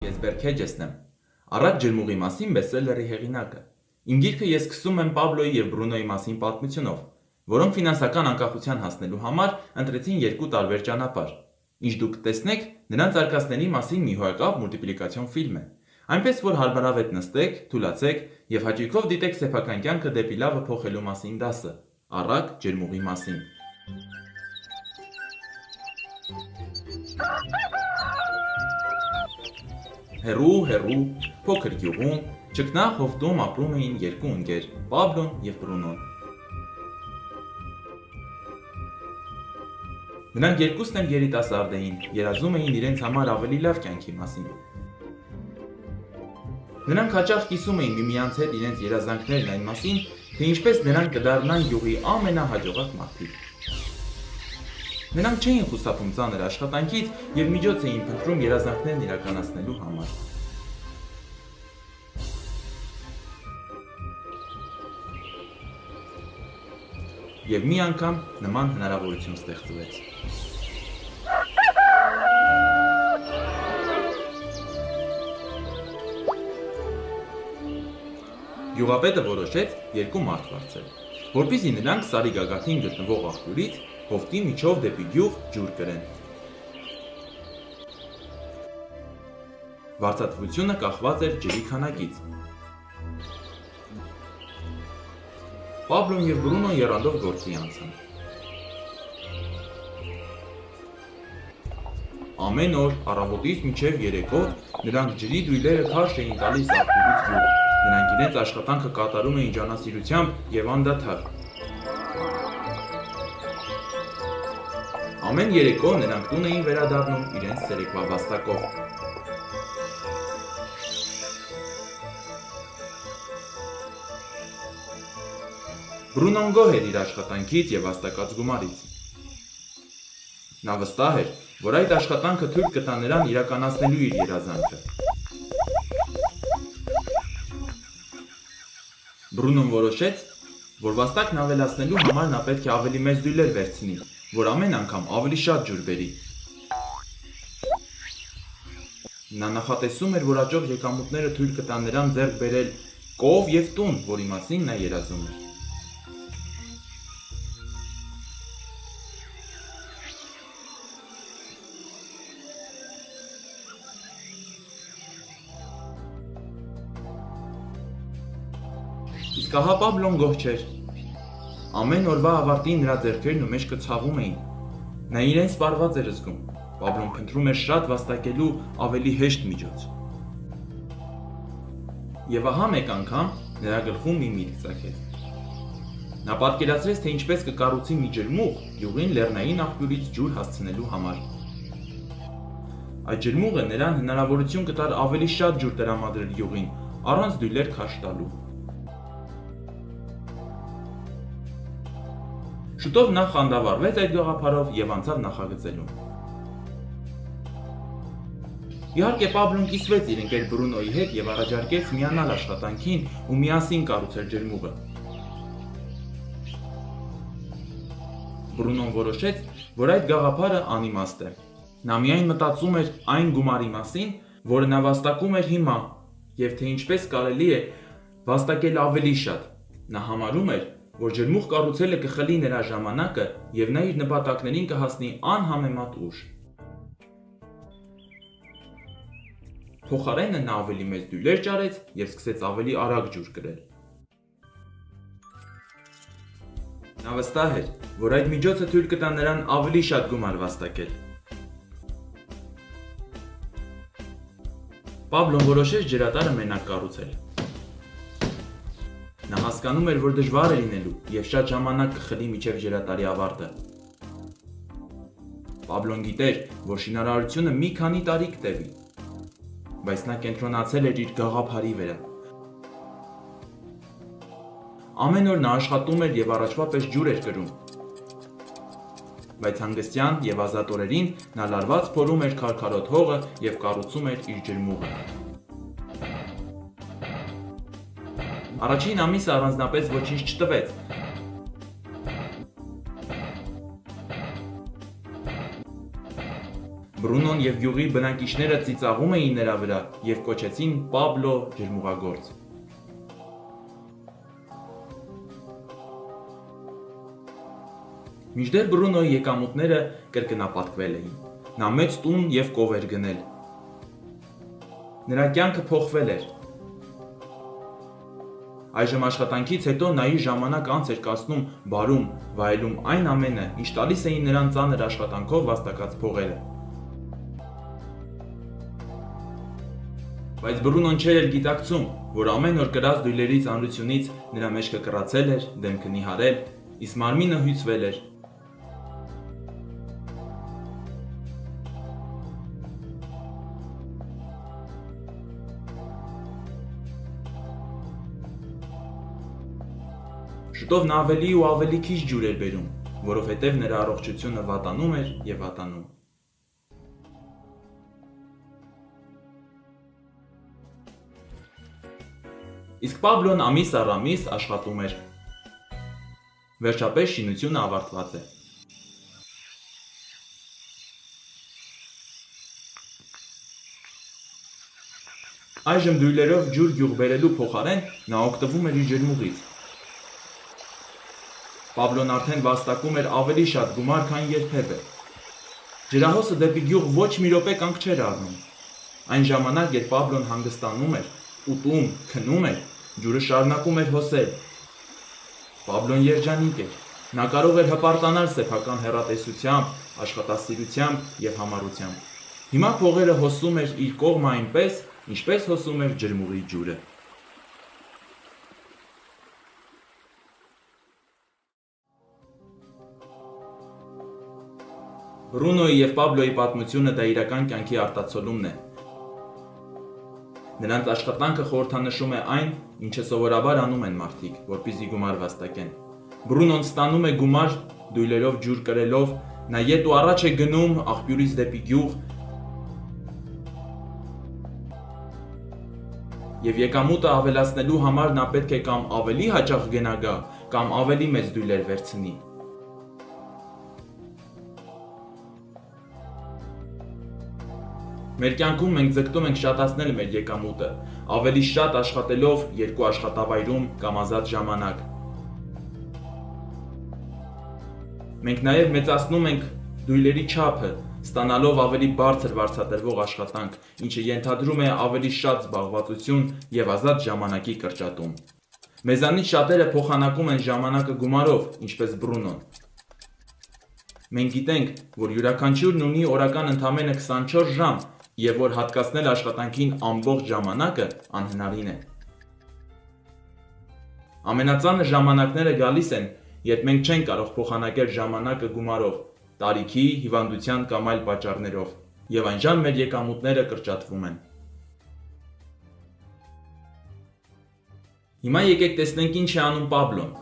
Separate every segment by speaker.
Speaker 1: Ես Բերքեջեսն եմ, Առատ ջրմուղի մասին բեսթսելերի հեղինակը։ Իմ գիրքը ես սկսում եմ Պաբլոյի և Բրունոյի մասին պատմությունով, որոնք ֆինանսական անկախության հասնելու համար ընտրեցին երկու տարբեր ճանապարհ։ Ինչ դուք կտեսնեք, նրանց արկածների մասին մի հոյակապ մուլտիպլիկացիոն ֆիլմ է, այնպես որ հարմարավետ նստեք, թուլացեք և հաճույքով դիտեք սեփական կյանքը դեպի լավը փոխելու մասին դասը՝ Առատ ջրմուղի մասին։ Հեռու, փոքր գյուղում, ճկնաղ հովտում ապրում էին երկու ընկեր՝ Պաբլոն և Բրունոն։ Նրանք երկուսն էլ երիտասարդ էին, երազում էին իրենց համար ավելի լավ կյանքի մասին։ Նրանք հաճախ կիսում էին միմյանց հետ իրենց երազանքներն այն մասին, թե ինչպես նրանք կդառնան գյուղի ամենահաջողակ մարդիկ։ Նրանք չէին խուսափում ծանր աշխատանքից և միջոց էին փնտրում երազանքներն իրականացնելու համար։ Եվ մի անգամ նման հնարավորություն ստեղծվեց։ Գյուղապետը որոշեց երկու մարդ վարձել, որպեսզի նրանք Սարի գագաթին գտնվող աղբյուրից հովտի միջով դեպի գյուղ ջուր կրեն։ Վարձատրությունը կախված էր ջրի քանակից։ Պաբլոն և Բրունոն եռանդով գործի անցան։ Ամեն օր առավոտից մինչև երեկո նրանք ջրի դույլերը քարշ էին տալիս աղբյուրից գյուղ։ Նրանք իրենց աշխատանքը կատարում էին ջանասիրությամբ և անդադար։ Ամեն երեկո նրանք տուն էին վերադառնում իրենց ցերեկվա վաստակով։ Բրունոն գոհ էր իր աշխատանքից և վաստակած գումարից։ Նա վստահ էր, որ այդ աշխատանքը թույլ կտա նրան իրականացնելու իր երազանքը։ Բրունոն որոշեց, որ վաստակն ավելացնելու համար նա պետք է ավելի մեծ դույլեր վերցնի, որ ամեն անգամ ավելի շատ ջուր բերի։ Նա նախատեսում էր, որ աճող եկամուտները թույլ կտան նրան ձեռք բերել կով և տուն, որի մասին նա երազում էր։ Իսկ ահա Պաբլոն գոհ չէր։ Ամեն օրվա ավարտին նրա ձեռքերն ու մեջքը ցավում էին։ Նա իրեն սպառված էր զգում։ Պաբլոն փնտրում էր շատ վաստակելու ավելի հեշտ միջոց։ Եվ ահա մեկ անգամ նրա գլխում մի միտք ծագեց։ Նա պատկերացրեց, թե ինչպես կկառուցի մի ջրմուղ գյուղին լեռնային աղբյուրից ջուր հասցնելու համար։ Այդ ջրմուղը նրան հնարավորություն կտար ավելի շատ ջուր տրամադրել գյուղին, առանց դույլեր քարշ տալու։ Շուտով նա խանդավառվեց այդ գաղափարով և անցավ նախագծելուն։ Իհարկե Պաբլոն կիսվեց իր ընկեր Բրունոյի հետ և առաջարկեց միանալ աշխատանքին ու միասին կառուցել ջրմուղը։ Բրունոն որոշեց, որ այդ գաղափարը անիմաստ է։ Նա միայն մտածում էր այն գումարի մասին, որը նա վաստակում էր հիմա, և թե ինչպես կարելի է վաստակել ավելի շատ։ Նա համարում էր, որ ջրմուղ կառուցելը կխլի նրա ժամանակը և նա իր նպատակներին կհասնի անհամեմատ ուշ։ Փոխարենը նա ավելի մեծ դույլեր ճարեց և սկսեց ավելի արագ ջուր կրել։ Նա վստահ էր, որ այդ միջոցը թույլ կտա նրան ավելի շատ գումար վաստակել։ Պաբլոն որոշեց ջրատարը մենակ կառուցել։ Նա հասկանում էր, որ դժվար է լինելու և շատ ժամանակ կխլի մինչև ջրատարի ավարտը։ Պաբլոն գիտեր, որ շինարարությունը մի քանի տարի կտևի, բայց նա կենտրոնացել էր իր գաղափարի վրա։ Ամեն օր նա աշխատում էր և առաջվա պես ջուր էր կրում, բայց հանգստյան և ազատ օրերին նա լարված փորում էր քարքարոտ հողը և կառուցում էր իր ջրմուղը։ Առաջին ամիսը առանձնապես ոչինչ չտվեց։ Բրունոն և գյուղի բնակիչները ծիծաղում էին նրա վրա և կոչեցին Պաբլո ջրմուղագործ։ Մինչդեռ Բրունոյի եկամուտները կրկնապատկվել էին։ Նա մեծ տուն և կով էր գնել։ Նրա կյանքը փոխվել էր։ Այժմ աշխատանքից հետո նա իր ժամանակ անց էր կացնում բարում, վայելում այն ամենը, ինչ տալիս էին նրան ծանր աշխատանքով վաստակած փողերը։ Բայց Բրունոն չէր էլ գիտակցում, որ ամեն օր կրած դույլերի ծանրությունից նրա մեջքը կռացել էր, դեմքը նիհարել, իսկ մարմինը հյուսվել էր։ Շուտով նա ավելի ու ավելի քիչ ջուր էր բերում, որովհետև նրա առողջությունը վատանում էր և վատանում։ Իսկ Պաբլոն ամիս առ ամիս աշխատում էր։ Վերջապես շինությունը ավարտված է։ Այժմ դույլերով ջուր գյուղ բերելու փոխարեն նա օգտվում էր իր ջրմուղից։ Պաբլոն արդեն վաստակում էր ավելի շատ գումար, քան երբևէ։ Ջրահոսը դեպի գյուղ ոչ մի րոպե կանգ չէր առնում։ Այն ժամանակ, երբ Պաբլոն հանգստանում էր, ուտում, քնում էր, ջուրը շարունակում էր հոսել։ Պաբլոն երջանիկ էր։ Նա կարող էր հպարտանալ սեփական հեռատեսությամբ, աշխատասիրությամբ և համառությամբ։ Հիմա փողերը հոսում էր իր կողմը այնպես, ինչպես հոսում էր ջրմուղի ջուրը։ Բրունոյի և Պաբլոյի պատմությունը դա իրական կյանքի արտացոլումն է։ Նրանց աշխատանքը խորհրդանշում է այն, ինչը սովորաբար անում են մարդիկ, որպեսզի գումար վաստակեն։ Բրունոն ստանում է գումար դույլերով ջուր կրելով, նա ետ ու առաջ է գնում աղբյուրից դեպի գյուղ և եկամուտը ավելացնելու համար նա պետք է կամ ավելի հաճախ գնա գա, կամ ավելի մեծ դույլեր վերցնի։ Մեր կյանքում մենք ձգտում ենք շատացնել մեր եկամուտը, ավելի շատ աշխատելով երկու աշխատավայրում կամ ազատ ժամանակ։ Մենք նաև մեծացնում ենք դույլերի չափը, ստանալով ավելի բարձր վարձատրվող աշխատանք, ինչը ենթադրում է ավելի շատ զբաղվածություն և ազատ ժամանակի կրճատում։ Մեզանից շատերը փոխանակում են ժամանակը գումարով, ինչպես Բրունոն։ Մենք գիտենք, որ յուրաքանչյուրն ունի օրական ընդամենը 24 ժամ, և որ հատկացնել աշխատանքին ամբողջ ժամանակը անհնարին է։ Ամենածանր ժամանակները գալիս են, երբ մենք չենք կարող փոխանակել ժամանակը գումարով, տարիքի, հիվանդության կամ այլ պատճառներով, և այնժամ մեր եկամուտները կրճատվում են։ Հիմա եկեք տեսնենք ինչ է անում Պաբլոն։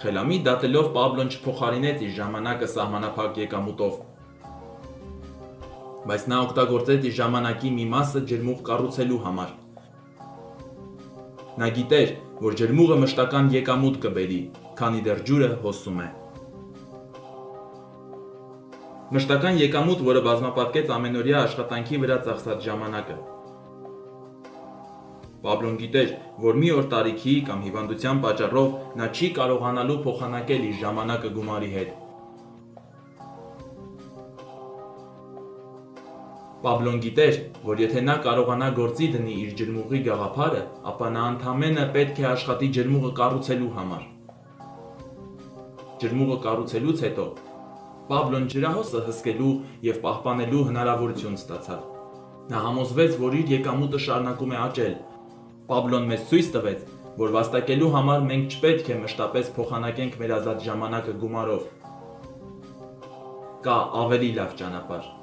Speaker 1: Խելամիտ դատելով Պաբլոն չփոխարինեց իր ժամանակը սահմանափակ եկամուտով, բայց նա օգտագործեց իր ժամանակի մի մասը ջրմուղ կառուցելու համար։ Նա գիտեր, որ ջրմուղը մշտական եկամուտ կբերի, քանի դեռ ջուրը հոսում է։ Մշտական եկամուտ, որը բազմապատկեց ամենօրյա աշխատանքի վրա ծախսած ժամանակը։ Պաբլոն գիտեր, որ մի օր տարիքի կամ հիվանդության պատճառով նա չի կարողանալու փոխանակել իր ժամանակը գումարի հետ։ Պաբլոն գիտեր, որ եթե նա կարողանա գործի դնի իր ջրմուղի գաղափարը, ապա նա ընդամենը պետք է աշխատի ջրմուղը կառուցելու համար։ Ջրմուղը կառուցելուց հետո Պաբլոն ջրահոսը հսկելու և պահպանելու հնարավորություն ստացավ։ Նա համոզվեց, որ իր եկամուտը շարունակում է աճել։ Պաբլոն մեզ ցույց տվեց, որ վաստակելու համար մենք չպետք է մշտապես փոխանակենք մեր ազատ ժամանակը գումարով։ Կա ավելի լավ ճանապարհ։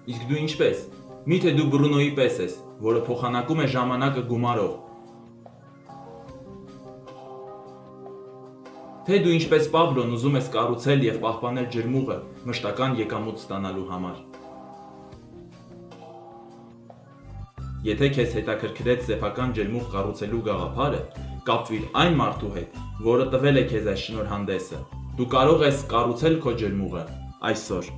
Speaker 1: Իսկ դու ինչպես։ Միթե դու Բրունոյի պես ես, որը փոխանակում է ժամանակը գումարով։ Թե դու ինչպես Պաբլոն ուզում ես կառուցել և պահպանել ջրմուղը մշտական եկամուտ ստանալու համար։ Եթե քեզ հետաքրքրեց սեփական ջրմուղ կառուցելու գաղափարը, կապվիր այն մարդու հետ, որը տվել է քեզ այս շնորհանդեսը։ Դու կարող ես կառուցել քո ջրմուղը այսօր։